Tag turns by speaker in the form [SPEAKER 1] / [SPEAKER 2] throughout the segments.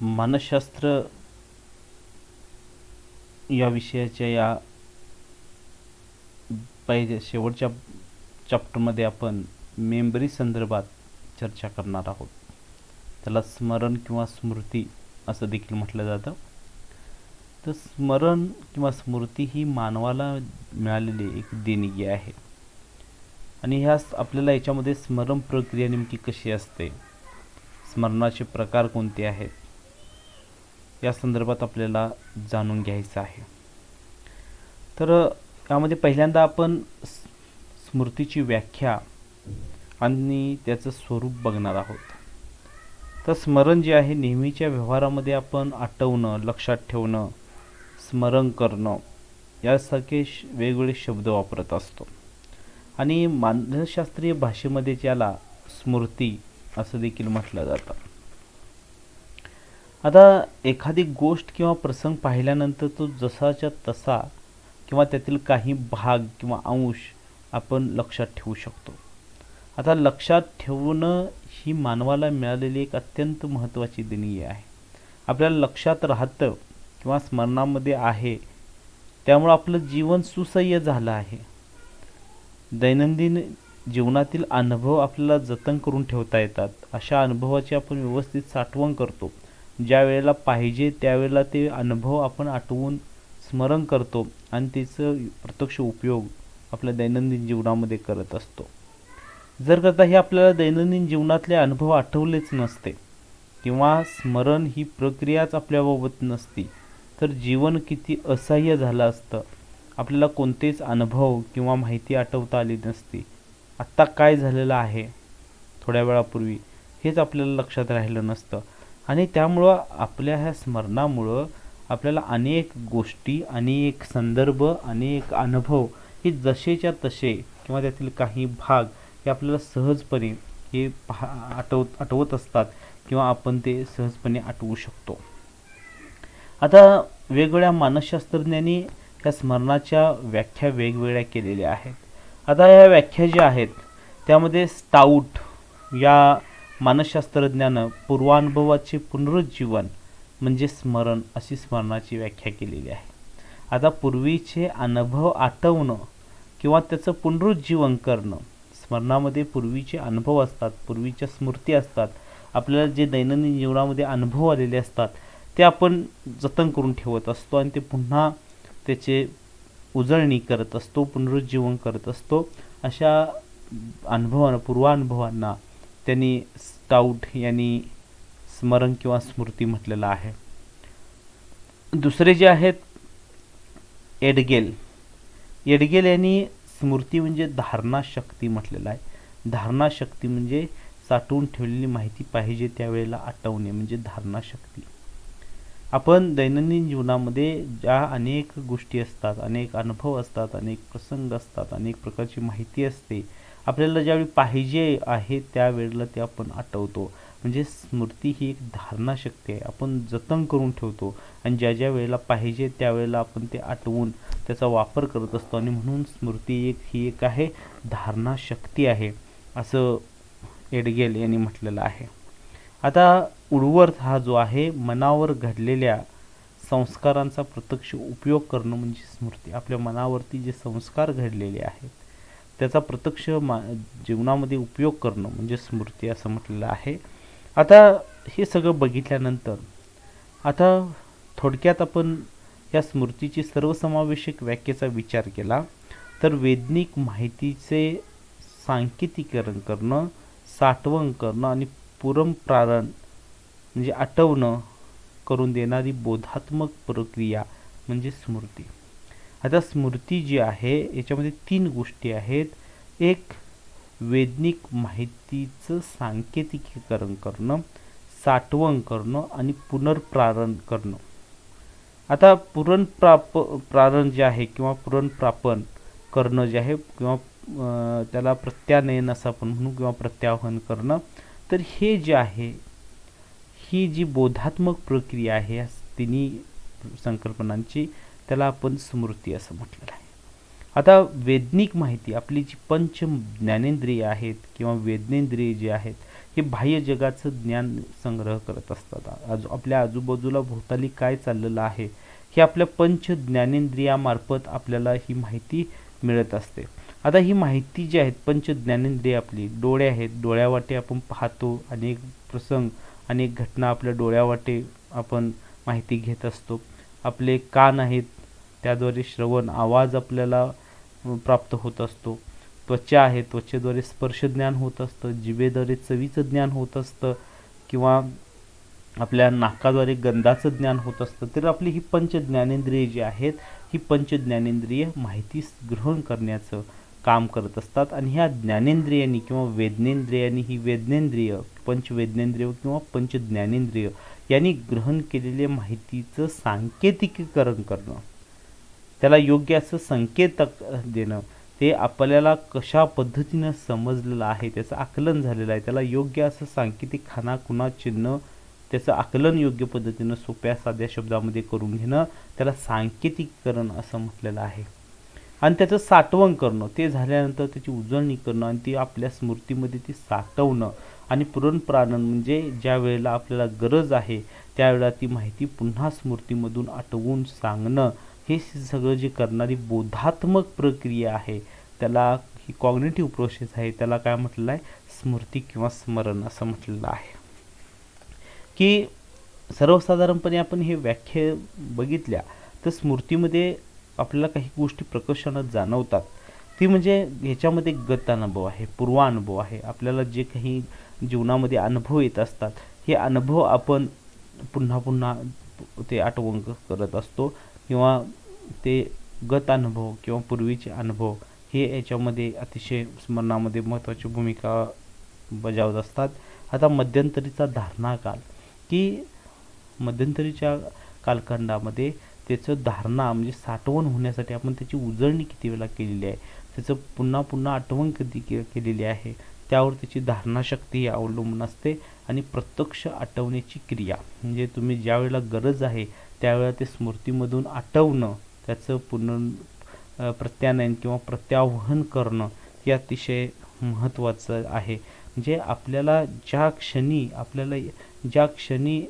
[SPEAKER 1] मानसशास्त्र या विषयाच्या या पहिले शेवटच्या चॅप्टरमध्ये आपण मेमरी संदर्भात चर्चा करणार आहोत. त्याला स्मरण किंवा स्मृती असं देखील म्हटलं जातं. तर स्मरण किंवा स्मृती ही मानवाला मिळालेली एक देणगी आहे आणि आपल्याला याच्यामध्ये स्मरण प्रक्रिया नेमकी कशी असते, स्मरणाचे प्रकार कोणते आहेत, या संदर्भात आपल्याला जाणून घ्यायचं आहे. तर यामध्ये पहिल्यांदा आपण स्मृतीची व्याख्या आणि त्याचं स्वरूप बघणार आहोत. तर स्मरण जे आहे नेहमीच्या व्यवहारामध्ये आपण आठवणं, लक्षात ठेवणं, स्मरण करणं यासारखे वेगवेगळे शब्द वापरत असतो आणि मानसशास्त्रीय भाषेमध्ये त्याला स्मृती असं देखील म्हटलं जातं. आता एखादी गोष्ट किंवा प्रसंग पाहिल्यानंतर तो जसाच्या तसा किंवा त्यातील काही भाग किंवा अंश आपण लक्षात ठेवू शकतो. आता लक्षात ठेवणं ही मानवाला मिळालेली एक अत्यंत महत्त्वाची देणगी आहे. आपल्याला लक्षात राहतं किंवा स्मरणामध्ये आहे, त्यामुळं आपलं जीवन सुसह्य झालं आहे. दैनंदिन जीवनातील अनुभव आपल्याला जतन करून ठेवता येतात. अशा अनुभवाची आपण व्यवस्थित साठवण करतो. ज्या वेळेला पाहिजे त्यावेळेला ते अनुभव आपण आठवून स्मरण करतो आणि त्याचं प्रत्यक्ष उपयोग आपल्या दैनंदिन जीवनामध्ये करत असतो. जर करता हे आपल्याला दैनंदिन जीवनातले अनुभव आठवलेच नसते किंवा स्मरण ही प्रक्रियाच आपल्याबाबत नसती, तर जीवन किती असह्य झालं असतं. आपल्याला कोणतेच अनुभव किंवा माहिती आठवता आली नसती. आत्ता काय झालेलं आहे थोड्या वेळापूर्वी हेच आपल्याला लक्षात राहिलं नसतं आणि त्यामुळं आपल्या ह्या स्मरणामुळं आपल्याला अनेक गोष्टी, अनेक संदर्भ, अनेक अनुभव हे जसेच्या तसे किंवा त्यातील काही भाग हे आपल्याला सहजपणे हे आठवत असतात किंवा आपण ते सहजपणे आठवू शकतो. आता वेगवेगळ्या मानसशास्त्रज्ञांनी या स्मरणाच्या व्याख्या वेगवेगळ्या केलेल्या आहेत. आता या व्याख्या ज्या आहेत त्यामध्ये स्टाऊट या मानसशास्त्रज्ञानं पूर्वानुभवाचे पुनरुज्जीवन म्हणजे स्मरण अशी स्मरणाची व्याख्या केलेली आहे. आता पूर्वीचे अनुभव आठवणं किंवा त्याचं पुनरुज्जीवन करणं, स्मरणामध्ये पूर्वीचे अनुभव असतात, पूर्वीच्या स्मृती असतात, आपल्याला जे दैनंदिन जीवनामध्ये अनुभव आलेले असतात ते आपण जतन करून ठेवत असतो आणि ते पुन्हा त्याचे उजळणी करत असतो, पुनरुज्जीवन करत असतो. अशा पूर्वानुभवांना त्यांनी स्टाऊट यांनी स्मरण किंवा स्मृती म्हटलेलं आहे. दुसरे जे आहेत एडगेल यांनी स्मृती म्हणजे धारणाशक्ती म्हटलेलं आहे. धारणाशक्ती म्हणजे साठवून ठेवलेली माहिती पाहिजे त्यावेळेला आठवणे म्हणजे धारणाशक्ती. आपण दैनंदिन जीवनामध्ये ज्या अनेक गोष्टी असतात, अनेक अनुभव असतात, अनेक प्रसंग असतात, अनेक प्रकारची माहिती असते, आपल्याला ज्यावेळी पाहिजे आहे त्यावेळेला ते आपण आठवतो. म्हणजे स्मृती ही एक धारणाशक्ती आहे, आपण जतन करून ठेवतो आणि ज्या ज्या वेळेला पाहिजे त्यावेळेला आपण ते आठवून त्याचा वापर करत असतो आणि म्हणून स्मृती ही एक आहे, धारणाशक्ती आहे असं एडगेल यांनी म्हटलेलं आहे. आता उर्वरित हा जो आहे मनावर घडलेल्या संस्कारांचा प्रत्यक्ष उपयोग करणं म्हणजे स्मृती. आपल्या मनावरती जे संस्कार घडलेले आहेत त्याचा प्रत्यक्ष जीवनामध्ये उपयोग करणं म्हणजे स्मृती असं म्हटलेलं आहे. आता हे सगळं बघितल्यानंतर आता थोडक्यात आपण या स्मृतीची सर्वसमावेशक व्याख्येचा विचार केला तर वैज्ञानिक माहितीचे सांकेतीकरण करणं, साठवण करणं आणि पुनर्प्रारण म्हणजे आठवणं करून देणारी बोधात्मक प्रक्रिया म्हणजे स्मृती. आता स्मृती जी आहे याच्यामध्ये 3 गोष्टी आहेत. एक वैज्ञानिक माहितीचं सांकेतिकीकरण करणं, साठवण करणं आणि पुनर्प्रारण करणं. आता प्रारण जे आहे किंवा पुनर्प्रापण करणं जे आहे किंवा त्याला प्रत्यानयन असं आपण म्हणू किंवा प्रत्याहन करणं, तर हे जे आहे ही जी बोधात्मक प्रक्रिया आहे तिन्ही संकल्पनांची त्याला आपण स्मृती असं म्हटलेलं आहे. आता वैज्ञानिक माहिती, आपली जी पंच ज्ञानेंद्रिय आहेत किंवा वेदनेंद्रिय जे आहेत, हे बाह्य जगाचं ज्ञान संग्रह करत असतात. आपल्या आजूबाजूला भोवताली काय चाललेलं आहे हे आपल्या पंच ज्ञानेंद्रियामार्फत आपल्याला ही माहिती मिळत असते. आता ही माहिती जी आहेत, पंच ज्ञानेंद्रिय, आपली डोळे आहेत, डोळ्यावाटे आपण पाहतो, अनेक प्रसंग, अनेक घटना आपल्या डोळ्यावाटे आपण माहिती घेत असतो. आपले कान आहेत, त्याद्वारे श्रवण, आवाज आपल्याला प्राप्त होत असतो. त्वचा आहे, त्वचेद्वारे स्पर्श ज्ञान होत असतं, जिभेद्वारे चवीचं ज्ञान होत असतं, किंवा आपल्या नाकाद्वारे गंधाचं ज्ञान होत असतं. तर आपली ही पंच ज्ञानेंद्रिय जी आहेत, ही पंच ज्ञानेंद्रिय माहिती ग्रहण करण्याचं काम करत असतात. आणि ह्या ज्ञानेंद्रियांनी किंवा वेदनेंद्रियांनी, ही वेदनेंद्रिय, पंचवेदनेंद्रिय किंवा पंच ज्ञानेंद्रिय यांनी ग्रहण केलेल्या माहितीचं सांकेतिकीकरण करणं, त्याला योग्य असं संकेत देणं, ते आपल्याला कशा पद्धतीनं समजलेलं आहे, त्याचं आकलन झालेलं आहे, त्याला योग्य असं सांकेतिक खानाखुणा चिन्ह, त्याचं आकलन योग्य पद्धतीनं सोप्या साध्या शब्दामध्ये करून घेणं, त्याला सांकेतिकीकरण असं म्हटलेलं आहे. आणि त्याचं साठवण करणं, ते झाल्यानंतर त्याची उजळणी करणं आणि ती आपल्या स्मृतीमध्ये ती साठवणं, आणि पुनर्प्राणन म्हणजे ज्या वेळेला आपल्याला गरज आहे त्यावेळेला ती माहिती पुन्हा स्मृतीमधून आठवून सांगणं, हे सगळं जे करणारी बोधात्मक प्रक्रिया आहे, त्याला ही कॉग्निटिव्ह प्रोसेस आहे, त्याला काय म्हटलेलं आहे, स्मृती किंवा स्मरण असं म्हटलेलं आहे. की सर्वसाधारणपणे आपण हे व्याख्या बघितल्या तर स्मृतीमध्ये आपल्याला काही गोष्टी प्रकर्षानं जाणवतात. ती म्हणजे ह्याच्यामध्ये गत अनुभव आहे, पूर्वानुभव आहे. आपल्याला जे काही जीवनामध्ये अनुभव येत असतात, हे अनुभव आपण पुन्हा पुन्हा ते आठवण करत असतो, किंवा ते गत अनुभव किंवा पूर्वीचे अनुभव हे याच्यामध्ये अतिशय स्मरणामध्ये महत्त्वाची भूमिका बजावत असतात. आता मध्यंतरीचा धारणा काल, की मध्यंतरीच्या कालखंडामध्ये त्याचं धारणा म्हणजे साठवण होण्यासाठी आपण त्याची उजळणी किती वेळा केलेली आहे, त्याचं पुन्हा पुन्हा आठवण कधी केलेली आहे, त्यावर त्याची धारणाशक्ती ही अवलंबून असते. आणि प्रत्यक्ष आठवण्याची क्रिया म्हणजे तुम्ही ज्या वेळेला गरज आहे त्यावेळेला ते स्मृतीमधून आठवणं, त्याचं प्रत्यानयन किंवा प्रत्यावहन करणं हे अतिशय महत्त्वाचं आहे. म्हणजे आपल्याला ज्या क्षणी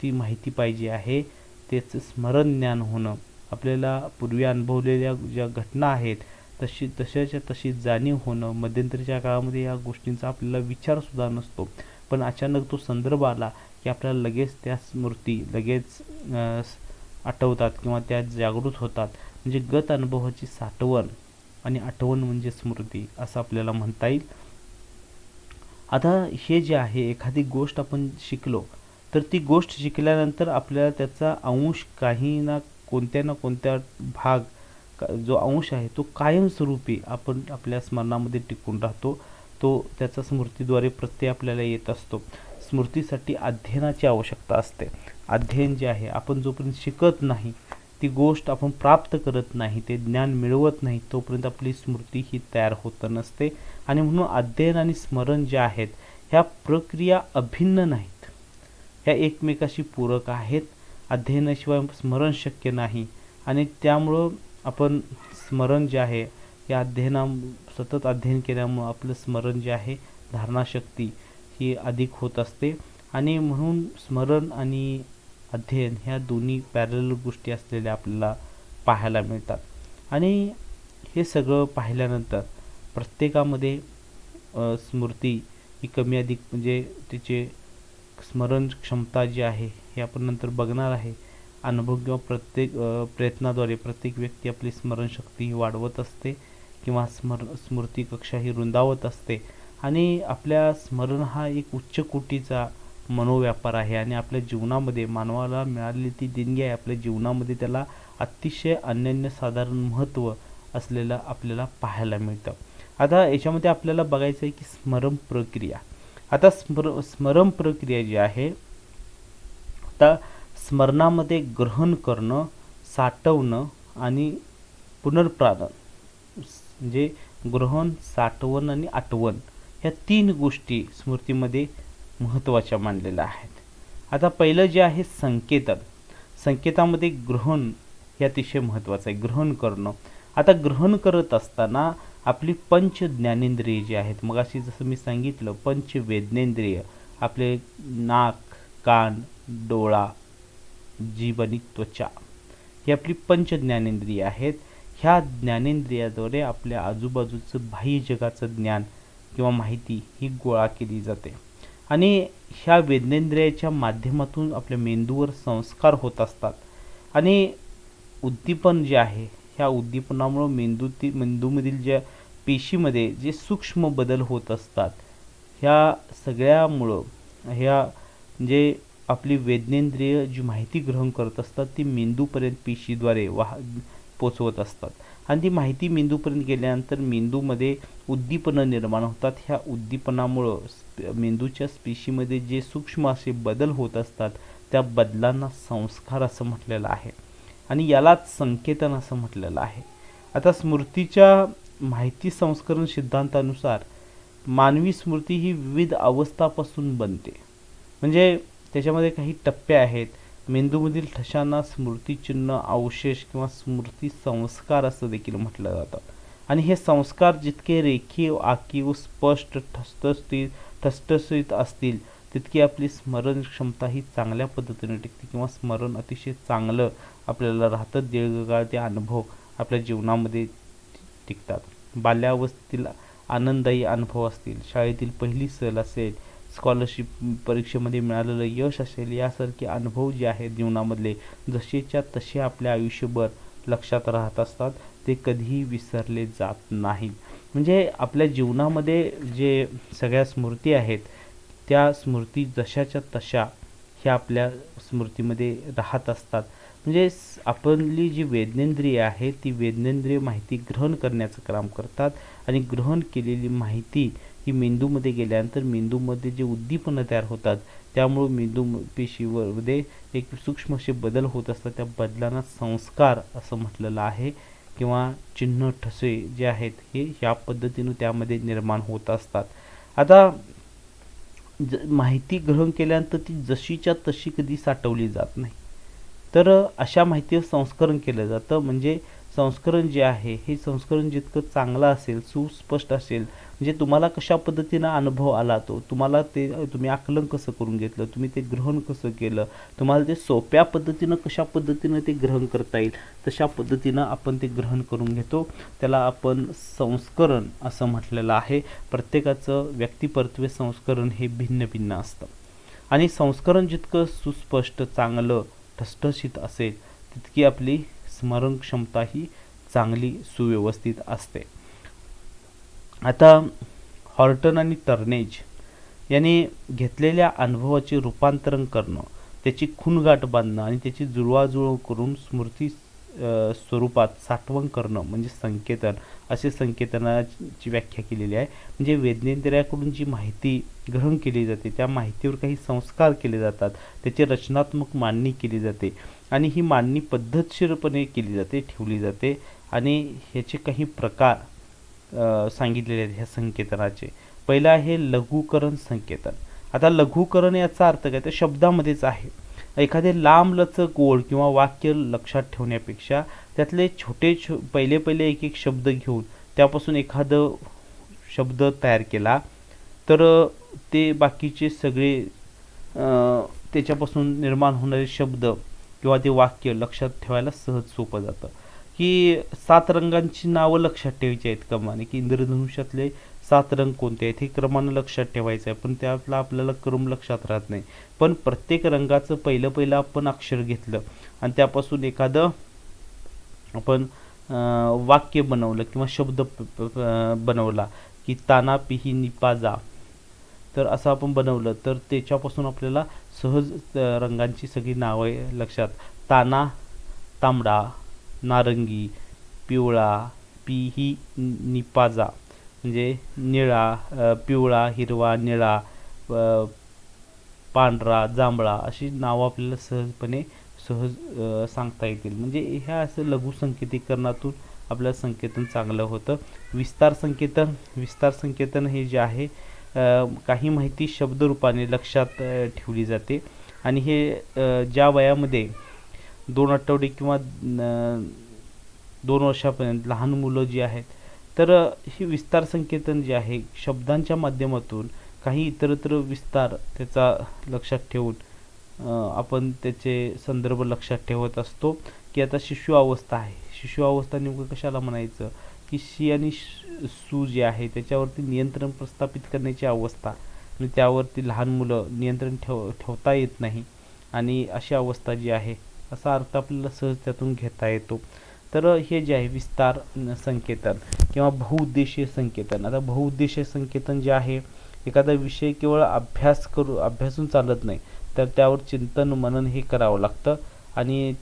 [SPEAKER 1] ती माहिती पाहिजे आहे त्याचं स्मरण ज्ञान होणं, आपल्याला पूर्वी अनुभवलेल्या ज्या घटना आहेत तशाच्या तशी जाणीव होणं. मध्यंतरीच्या काळामध्ये या गोष्टींचा आपल्याला विचारसुद्धा नसतो, पण अचानक तो संदर्भ आला की आपल्याला लगेच त्या स्मृती लगेच आठवतात किंवा त्या जागृत होतात. म्हणजे गत अनुभवाची साठवण आणि आठवण म्हणजे स्मृती असं आपल्याला म्हणता येईल. आता हे जे आहे, एखादी गोष्ट आपण शिकलो तर ती गोष्ट शिकल्यानंतर आपल्याला त्याचा अंश काही ना कोणत्या भाग जो अंश आहे तो कायमस्वरूपी आपण आपल्या स्मरणामध्ये टिकून राहतो. तो त्याचा स्मृतीद्वारे प्रत्यय आपल्याला येत असतो. स्मृतीसाठी अध्ययनाची आवश्यकता असते. अध्ययन जे आहे, आपण जोपर्यंत शिकत नाही, ती गोष्ट आपण प्राप्त करत नाही, ते ज्ञान मिळवत नाही, तोपर्यंत आपली स्मृती ही तयार होत नसते. आणि म्हणून अध्ययन आणि स्मरण जे आहेत ह्या प्रक्रिया अभिन्न नाहीत, ह्या एकमेकाशी पूरक आहेत. अध्ययनाशिवाय स्मरण शक्य नाही, आणि त्यामुळं आपण स्मरण जे आहे या सतत अध्ययन केल्यामुळं आपलं स्मरण जे आहे, धारणाशक्ती ही अधिक होत असते. आणि म्हणून स्मरण आणि अध्ययन ह्या दोन्ही पॅरलल गोष्टी असलेल्या आपल्याला पाहायला मिळतात. आणि हे सगळं पाहिल्यानंतर प्रत्येकामध्ये स्मृती ही कमी अधिक म्हणजे तिचे स्मरण क्षमता जी आहे हे आपण नंतर बघणार आहे. अनुभव किंवा प्रत्येक प्रयत्नाद्वारे प्रत्येक व्यक्ती आपली स्मरणशक्ती ही वाढवत असते किंवा स्मृती कक्षा ही रुंदावत असते. आणि आपल्या स्मरण हा एक उच्च कोटीचा मनोव्यापार आहे, आणि आपल्या जीवनामध्ये मानवाला मिळालेली ती देणगी आहे. आपल्या जीवनामध्ये त्याला अतिशय अनन्यसाधारण महत्त्व असलेलं आपल्याला पाहायला मिळतं. आता याच्यामध्ये आपल्याला बघायचं आहे की स्मरण प्रक्रिया. आता स्मरण प्रक्रिया जी आहे, आता स्मरणामध्ये ग्रहण करणं, साठवणं आणि पुनर्प्राणन, म्हणजे ग्रहण, साठवण आणि आठवण ह्या 3 गोष्टी स्मृतीमध्ये महत्त्वाच्या मानलेल्या आहेत. आता पहिलं जे आहे संकेतन. संकेतामध्ये ग्रहण हे अतिशय महत्त्वाचं आहे, ग्रहण करणं. आता ग्रहण करत असताना आपली पंच ज्ञानेंद्रिय जी आहेत, मगाशी जसं मी सांगितलं पंच वेदनेंद्रिय, आपले नाक, कान, डोळा, जीभ आणि त्वचा, ही आपली पंच ज्ञानेंद्रिय आहेत. ह्या ज्ञानेंद्रियाद्वारे आपल्या आजूबाजूचं बाह्य जगाचं ज्ञान किंवा माहिती ही गोळा केली जाते आणि ह्या वेदनेंद्रियाच्या माध्यमातून आपल्या मेंदूवर संस्कार होत असतात आणि उद्दीपन जे आहे, ह्या उद्दीपनामुळे मेंदूमधील ज्या पेशीमध्ये जे सूक्ष्म बदल होत असतात, ह्या सगळ्यामुळं ह्या जे आपली वेदनेंद्रिय जी माहिती ग्रहण करत असतात ती मेंदूपर्यंत पेशीद्वारे पोचवत असतात आणि ती माहिती मेंदूपर्यंत गेल्यानंतर मेंदूमध्ये उद्दीपनं निर्माण होतात. ह्या उद्दीपनामुळं मेंदूच्या पेशीमध्ये जे सूक्ष्म असे बदल होत असतात त्या बदलांना संस्कार असं म्हटलेलं आहे आणि यालाच संकेतन असं म्हटलेलं आहे. आता स्मृतीच्या माहिती संस्करण सिद्धांतानुसार मानवी स्मृती ही विविध अवस्थापासून बनते. म्हणजे त्याच्यामध्ये काही टप्पे आहेत. मेंदूमधील ठशांना स्मृतिचिन्ह, अवशेष किंवा स्मृती संस्कार असं देखील म्हटलं जातं आणि हे संस्कार जितके रेखीव, आखीव, स्पष्ट, ठसठशीत असतील तितकी आपली स्मरण क्षमता ही चांगल्या पद्धतीने टिकते किंवा स्मरण अतिशय चांगलं आपल्याला राहतं. दीर्घकाळ ते अनुभव आपल्या जीवनामध्ये टिकतात. बाल्यावस्थेतील आनंददायी अनुभव असतील, शाळेतील पहिली सहल असेल, स्कॉलरशिप परीक्षेमध्ये मिळालेलं यश असेल, यासारखे अनुभव जे आहेत जीवनामधले जसेच्या तसे आपल्या आयुष्यभर लक्षात राहत असतात. ते कधीही विसरले जात नाहीत. म्हणजे आपल्या जीवनामध्ये जे सगळ्या स्मृती आहेत त्या स्मृती जशाच्या तशा ह्या आपल्या स्मृतीमध्ये राहत असतात. म्हणजे आपली जी वेदनेंद्रिय आहे ती वेदनेंद्रिय माहिती ग्रहण करण्याचं काम करतात आणि ग्रहण केलेली माहिती ही मेंदूमध्ये गेल्यानंतर मेंदूमध्ये जे उद्दीपनं तयार होतात त्यामुळे मेंदू पेशीमध्ये एक सूक्ष्म असे बदल होत असतात. त्या बदलांना संस्कार असं म्हटलेलं आहे किंवा चिन्ह, ठसे जे आहेत हे ह्या पद्धतीनं त्यामध्ये निर्माण होत असतात. आता माहिती ग्रहण केल्यानंतर ती जशीच्या तशी कधी साठवली जात नाही, तर अशा माहितीवर संस्करण केलं जातं. म्हणजे संस्करण जे आहे हे संस्करण जितकं चांगलं असेल, सुस्पष्ट असेल, म्हणजे तुम्हाला कशा पद्धतीनं अनुभव आला, तुम्हाला ते तुम्ही आकलन कसं करून घेतलं, तुम्ही ते ग्रहण कसं केलं, तुम्हाला ते सोप्या पद्धतीनं कशा पद्धतीनं ते ग्रहण करता येईल तशा पद्धतीनं आपण ते ग्रहण करून घेतो. त्याला आपण संस्करण असं म्हटलेलं आहे. प्रत्येकाचं व्यक्तिपरत्वे संस्करण हे भिन्न भिन्न असतं आणि संस्करण जितकं सुस्पष्ट, चांगलं, ठसठशीत असेल तितकी आपली स्मरण क्षमता ही चांगली, सुव्यवस्थित असते. आता हॉर्टन आणि टर्नेज यांनी घेतलेल्या अनुभवाचे रूपांतरण करणं, त्याची खूणगाठ बांधणं आणि त्याची जुळवाजुळव करून स्मृती स्वरूपात साठवण करणं म्हणजे संकेतन, असे संकेतनाची व्याख्या केलेली आहे. म्हणजे वेदनेंद्रियाकडून जी माहिती ग्रहण केली जाते त्या माहितीवर काही संस्कार केले जातात, त्याची रचनात्मक मांडणी केली जाते आणि ही मांडणी पद्धतशीरपणे केली जाते, ठेवली जाते आणि ह्याचे काही प्रकार सांगितलेले आहेत ह्या संकेतनाचे. पहिलं आहे लघुकरण संकेतन. आता लघुकरण याचा अर्थ काय तर शब्दामध्येच आहे. एखादे लांबलचक ओळ किंवा वाक्य लक्षात ठेवण्यापेक्षा त्यातले पहिले एक एक शब्द घेऊन त्यापासून एखादं शब्द तयार केला तर ते बाकीचे सगळे त्याच्यापासून निर्माण होणारे शब्द किंवा ते वाक्य लक्षात ठेवायला सहज सोपं जातं. की 7 रंगांची नावं लक्षात ठेवायची आहेत क्रमाने, की इंद्रधनुष्यातले 7 रंग कोणते आहेत हे क्रमानं लक्षात ठेवायचं आहे, पण त्यातला आपल्याला क्रम लक्षात राहत नाही. पण प्रत्येक रंगाचं पहिलं आपण अक्षर घेतलं आणि त्यापासून एखादं आपण वाक्य बनवलं किंवा शब्द बनवला की ताना पिही निपाजा, तर असं आपण बनवलं तर त्याच्यापासून आपल्याला सहज रंगांची सगळी नावं लक्षात. ताना तांबडा, नारंगी, पिवळा, पिही निपाजा म्हणजे निळा, पिवळा, हिरवा, निळा, पांढरा, जांभळा अशी नावं आपल्याला सहज सांगता येतील. म्हणजे ह्या असं लघुसंकेतीकरणातून आपल्याला संकेतन चांगलं होतं. विस्तार संकेतन हे जे आहे काही माहिती शब्दरूपाने लक्षात ठेवली जाते आणि हे ज्या वयामध्ये 2 आठवडे किंवा 2 वर्षापर्यंत लहान मुलं जी आहेत, तर ही विस्तार संकेतन जे आहे शब्दांच्या माध्यमातून काही इतरत्र विस्तार त्याचा लक्षात ठेवून आपण त्याचे संदर्भ लक्षात ठेवत असतो, की आता शिशु अवस्था आहे. शिशु अवस्था नेमकं कशाला म्हणायचं, की शी आणि सू जे आहे त्याच्यावरती नियंत्रण प्रस्थापित करण्याची अवस्था आणि त्यावरती लहान मुलं नियंत्रण ठेवता येत नाही आणि अशी अवस्था जी आहे असा अर्थ आपल्याला सहज त्यातून घेता येतो. तर हे जे आहे विस्तार संकेतन किंवा बहुउद्देशीय संकेतन. आता बहुउद्देशीय संकेतन जे आहे एखादा विषय केवळ अभ्यासून चालत नाही, तर त्यावर चिंतन मनन हे करावं लागतं आणि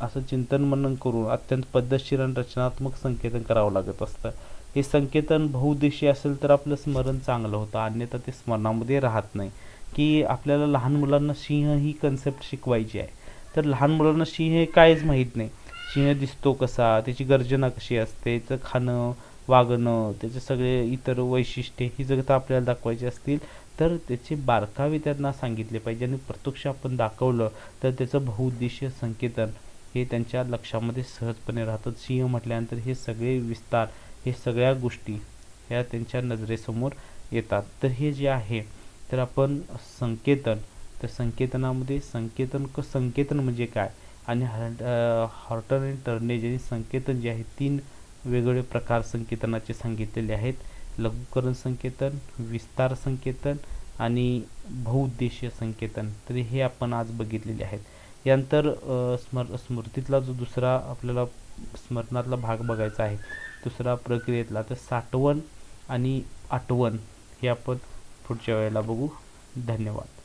[SPEAKER 1] असं चिंतन मनन करून अत्यंत पद्धतशीर आणि रचनात्मक संकेतन करावं लागत असतं. हे संकेतन बहुउद्देशीय असेल तर आपलं स्मरण चांगलं होतं, अन्यथा ते स्मरणामध्ये राहत नाही. की आपल्याला लहान मुलांना सिंह ही कन्सेप्ट शिकवायची आहे, तर लहान मुलांना सिंह हे काहीच माहीत नाही. सिंह दिसतो कसा, त्याची गर्जना कशी असते, त्याचं खाणं वागणं, त्याचे सगळे इतर वैशिष्ट्ये ही जर आपल्याला दाखवायची असतील तर त्याचे बारकावे त्यांना सांगितले पाहिजे आणि प्रत्यक्ष आपण दाखवलं तर त्याचं बहुउद्देशीय संकेतन हे त्यांच्या लक्षामध्ये सहजपणे राहतात. सिंह म्हटल्यानंतर हे सगळे विस्तार, हे सगळ्या गोष्टी ह्या त्यांच्या नजरेसमोर येतात. तर हे जे आहे तर आपण संकेतन, तर संकेतनामध्ये संकेतन म्हणजे काय आणि हॉर्टन आणि टर्नेज यांनी संकेतन जे आहे 3 वेगवेगळे प्रकार संकेतनाचे सांगितलेले आहेत. लघुकरण संकेतन, विस्तार संकेतन आणि बहुउद्देशीय संकेतन. तर हे आपण आज बघितलेले आहेत. यानंतर स्मृतीतला जो दुसरा आपल्याला स्मरणातला भाग बघायचा आहे, दुसरा प्रक्रियेतला, तर साठवण आणि आठवण हे आपण पुढच्या वेळेला बघू. धन्यवाद.